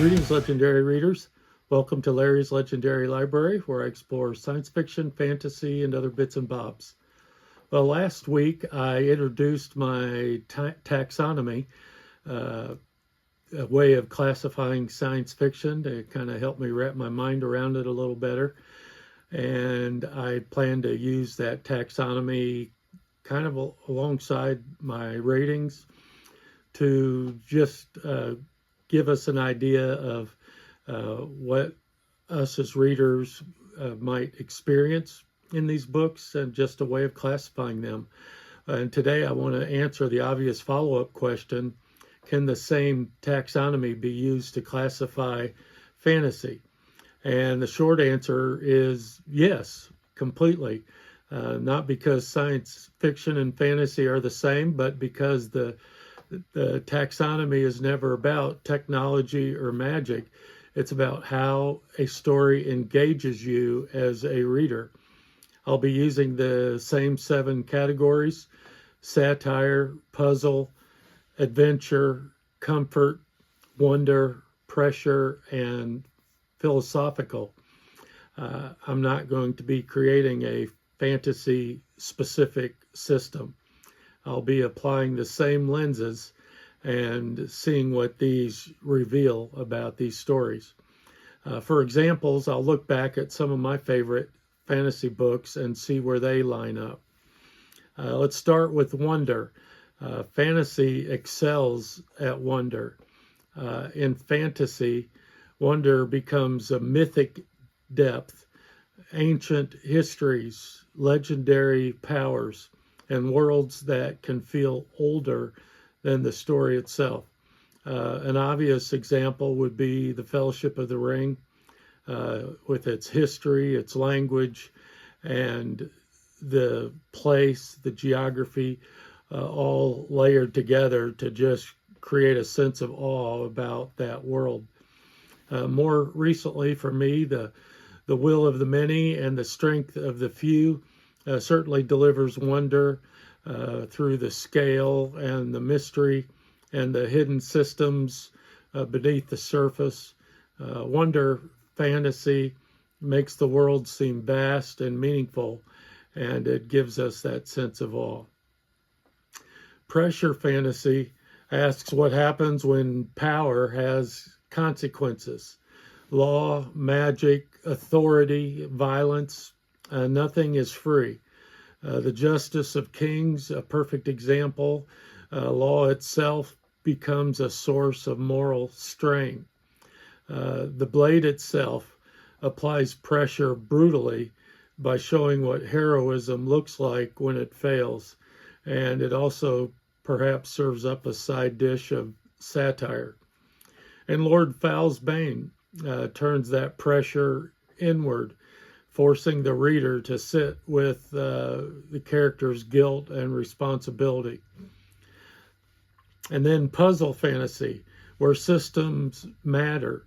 Greetings, legendary readers. Welcome to Larry's Legendary Library, where I explore science fiction, fantasy, and other bits and bobs. Well, last week I introduced my taxonomy, a way of classifying science fiction to kind of help me wrap my mind around it a little better. And I plan to use that taxonomy kind of alongside my ratings to just give us an idea of what us as readers might experience in these books and just a way of classifying them. And today I want to answer the obvious follow-up question: can the same taxonomy be used to classify fantasy? And the short answer is yes, completely. Not because science fiction and fantasy are the same, but because the taxonomy is never about technology or magic. It's about how a story engages you as a reader. I'll be using the same 7 categories: satire, puzzle, adventure, comfort, wonder, pressure, and philosophical. I'm not going to be creating a fantasy-specific system. I'll be applying the same lenses and seeing what these reveal about these stories. For examples, I'll look back at some of my favorite fantasy books and see where they line up. Let's start with wonder. Fantasy excels at wonder. In fantasy, wonder becomes a mythic depth, ancient histories, legendary powers, and worlds that can feel older than the story itself. An obvious example would be The Fellowship of the Ring, with its history, its language, and the place, the geography, all layered together to just create a sense of awe about that world. More recently for me, the will of the many and the strength of the few certainly delivers wonder through the scale and the mystery and the hidden systems beneath the surface. Wonder fantasy makes the world seem vast and meaningful, and it gives us that sense of awe. Pressure fantasy asks what happens when power has consequences. Law, magic, authority, violence, nothing is free. The justice of kings, a perfect example. Law itself becomes a source of moral strain. The blade itself applies pressure brutally by showing what heroism looks like when it fails. And it also perhaps serves up a side dish of satire. And Lord Fowl's Bane turns that pressure inward, forcing the reader to sit with the character's guilt and responsibility. And then puzzle fantasy, where systems matter.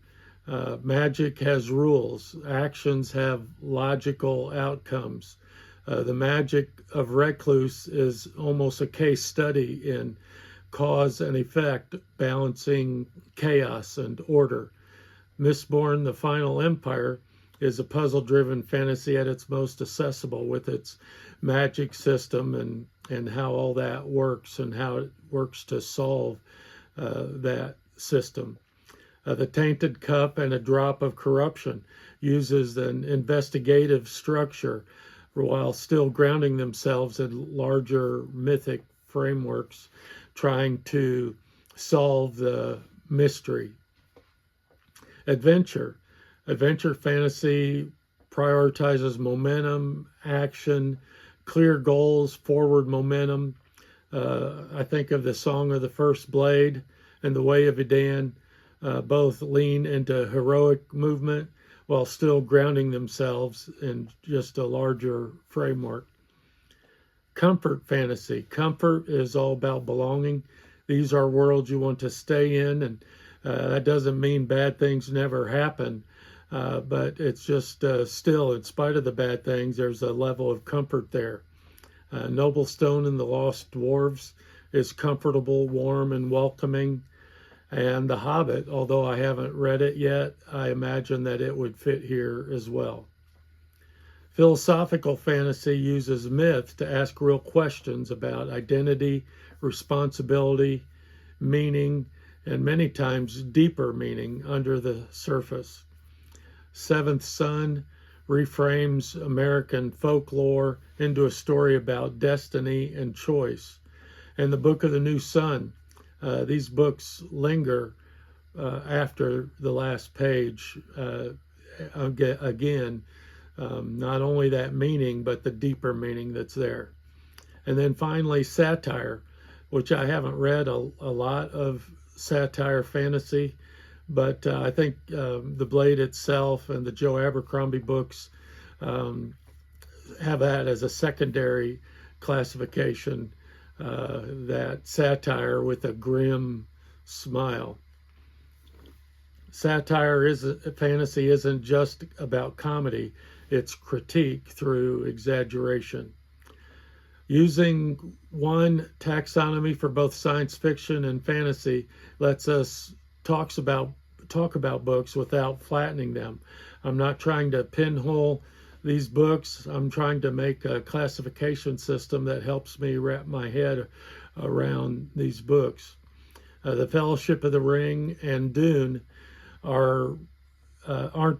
Magic has rules. Actions have logical outcomes. The magic of Recluse is almost a case study in cause and effect, balancing chaos and order. Mistborn, The Final Empire, is a puzzle-driven fantasy at its most accessible, with its magic system and how all that works and how it works to solve that system. The Tainted Cup and A Drop of Corruption uses an investigative structure while still grounding themselves in larger mythic frameworks, trying to solve the mystery. Adventure fantasy prioritizes momentum, action, clear goals, forward momentum. I think of The Song of the First Blade and The Way of Idan. Both lean into heroic movement while still grounding themselves in just a larger framework. Comfort fantasy. Comfort is all about belonging. These are worlds you want to stay in, and that doesn't mean bad things never happen, but it's just still, in spite of the bad things, there's a level of comfort there. Noblestone and the Lost Dwarves is comfortable, warm, and welcoming. And The Hobbit, although I haven't read it yet, I imagine that it would fit here as well. Philosophical fantasy uses myth to ask real questions about identity, responsibility, meaning, and many times deeper meaning under the surface. Seventh Son reframes American folklore into a story about destiny and choice. And the Book of the New Sun, these books linger after the last page. Again, not only that meaning, but the deeper meaning that's there. And then finally, Satire, which I haven't read a lot of satire fantasy, but I think The Blade itself and the Joe Abercrombie books have that as a secondary classification, that satire with a grim smile. Fantasy isn't just about comedy, it's critique through exaggeration. Using one taxonomy for both science fiction and fantasy lets us talk about books without flattening them. I'm not trying to pinhole these books. I'm trying to make a classification system that helps me wrap my head around these books. The Fellowship of the Ring and Dune aren't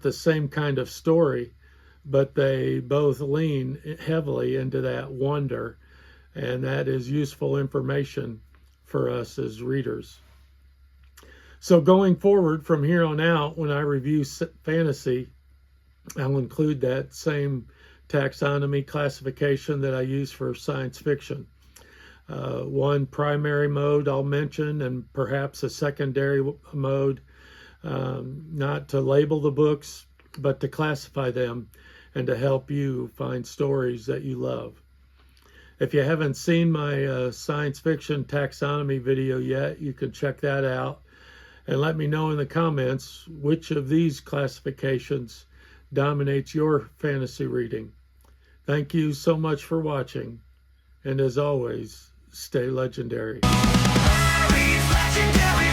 the same kind of story, but they both lean heavily into that wonder, and that is useful information for us as readers. So going forward from here on out, when I review fantasy, I'll include that same taxonomy classification that I use for science fiction. One primary mode I'll mention, and perhaps a secondary mode, not to label the books, but to classify them and to help you find stories that you love. If you haven't seen my science fiction taxonomy video yet, you can check that out and let me know in the comments which of these classifications dominates your fantasy reading. Thank you so much for watching, and as always, stay legendary. Legendary.